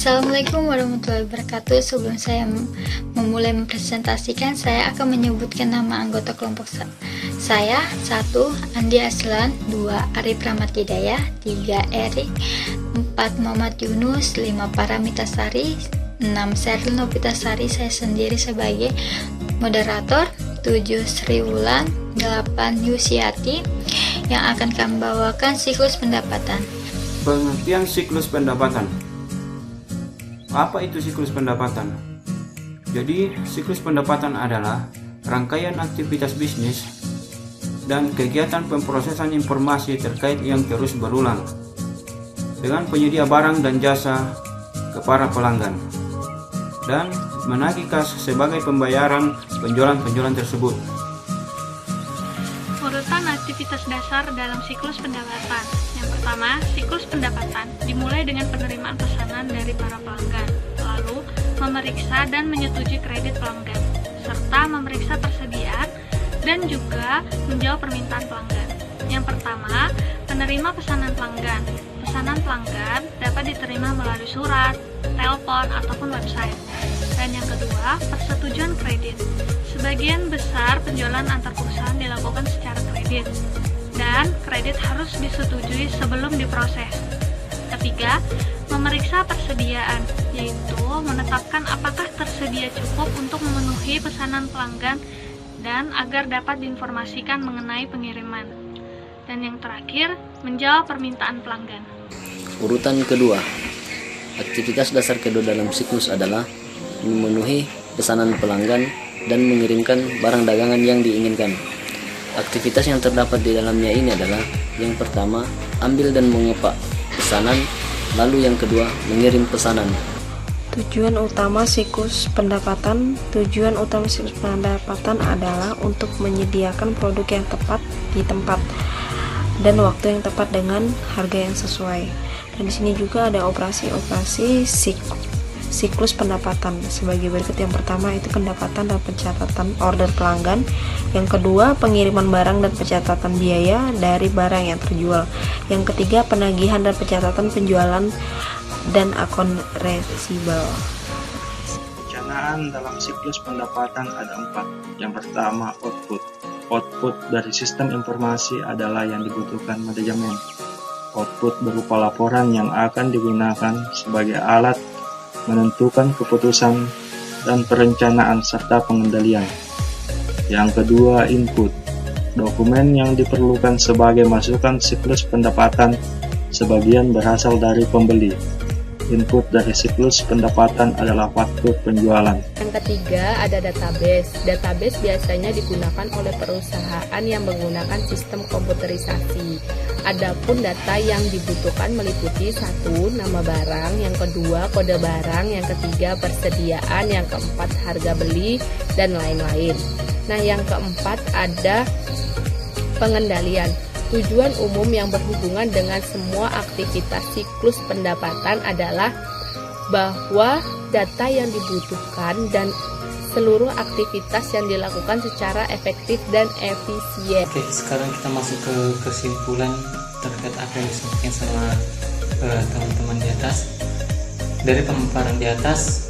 Assalamualaikum warahmatullahi wabarakatuh. Sebelum saya memulai mempresentasikan, saya akan menyebutkan nama anggota kelompok saya. 1. Andi Aslan, 2. Arif Rahmat Hidayah, 3. Erik, 4. Muhammad Yunus, 5. Paramita Sari, 6. Sheryl Novitasari, saya sendiri sebagai moderator, 7. Sri Wulan, 8. Yusiati, yang akan kami bawakan siklus pendapatan. Pengertian siklus pendapatan. Apa itu siklus pendapatan? Jadi, siklus pendapatan adalah rangkaian aktivitas bisnis dan kegiatan pemrosesan informasi terkait yang terus berulang dengan penyedia barang dan jasa ke para pelanggan dan menagih kas sebagai pembayaran penjualan-penjualan tersebut. Urutan aktivitas dasar dalam siklus pendapatan. Yang pertama, siklus pendapatan dimulai dengan penerimaan pesanan dari para pelanggan, lalu memeriksa dan menyetujui kredit pelanggan, serta memeriksa persediaan dan juga menjawab permintaan pelanggan. Yang pertama, penerima pesanan pelanggan. Pesanan pelanggan dapat diterima melalui surat, telepon, ataupun website. Dan yang kedua, persetujuan kredit. Sebagian besar penjualan antar perusahaan dilakukan secara kredit, dan kredit harus disetujui sebelum diproses. Ketiga, memeriksa persediaan, yaitu menetapkan apakah tersedia cukup untuk memenuhi pesanan pelanggan dan agar dapat diinformasikan mengenai pengiriman. Dan yang terakhir, menjawab permintaan pelanggan. Urutan kedua, aktivitas dasar kedua dalam siklus adalah memenuhi pesanan pelanggan dan mengirimkan barang dagangan yang diinginkan. Aktivitas yang terdapat di dalamnya ini adalah: yang pertama, ambil dan mengepak pesanan, lalu yang kedua, mengirim pesanan. Tujuan utama siklus pendapatan adalah untuk menyediakan produk yang tepat di tempat dan waktu yang tepat dengan harga yang sesuai. Dan di sini juga ada operasi siklus pendapatan sebagai berikut. Yang pertama itu pendapatan dan pencatatan order pelanggan. Yang kedua, pengiriman barang dan pencatatan biaya dari barang yang terjual. Yang ketiga, penagihan dan pencatatan penjualan dan akun resibel. Perencanaan dalam siklus pendapatan ada 4. Yang pertama, output. Output dari sistem informasi adalah yang dibutuhkan manajemen. Output berupa laporan yang akan digunakan sebagai alat menentukan keputusan dan perencanaan serta pengendalian. Yang kedua, input. Dokumen yang diperlukan sebagai masukan siklus pendapatan sebagian berasal dari pembeli. Input dari siklus pendapatan adalah faktur penjualan. Yang ketiga, ada database. Database biasanya digunakan oleh perusahaan yang menggunakan sistem komputerisasi. Adapun data yang dibutuhkan meliputi 1. Nama barang, yang kedua kode barang, yang ketiga persediaan, yang keempat harga beli, dan lain-lain. Nah, yang keempat ada pengendalian. Tujuan umum yang berhubungan dengan semua aktivitas siklus pendapatan adalah bahwa data yang dibutuhkan dan seluruh aktivitas yang dilakukan secara efektif dan efisien. Oke, sekarang kita masuk ke kesimpulan terkait apa yang disampaikan sama teman-teman di atas. Dari pemaparan di atas,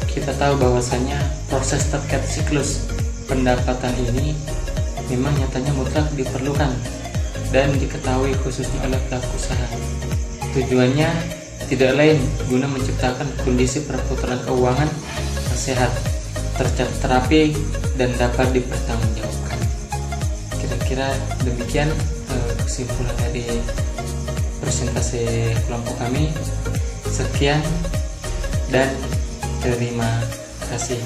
kita tahu bahwasanya proses terkait siklus pendapatan ini memang nyatanya mutlak diperlukan dan diketahui khususnya oleh pelaku usaha. Tujuannya tidak lain guna menciptakan kondisi perputaran keuangan yang sehat, terapi, dan dapat dipertanggungjawabkan. Kira-kira demikian kesimpulan dari presentasi kelompok kami. Sekian dan terima kasih.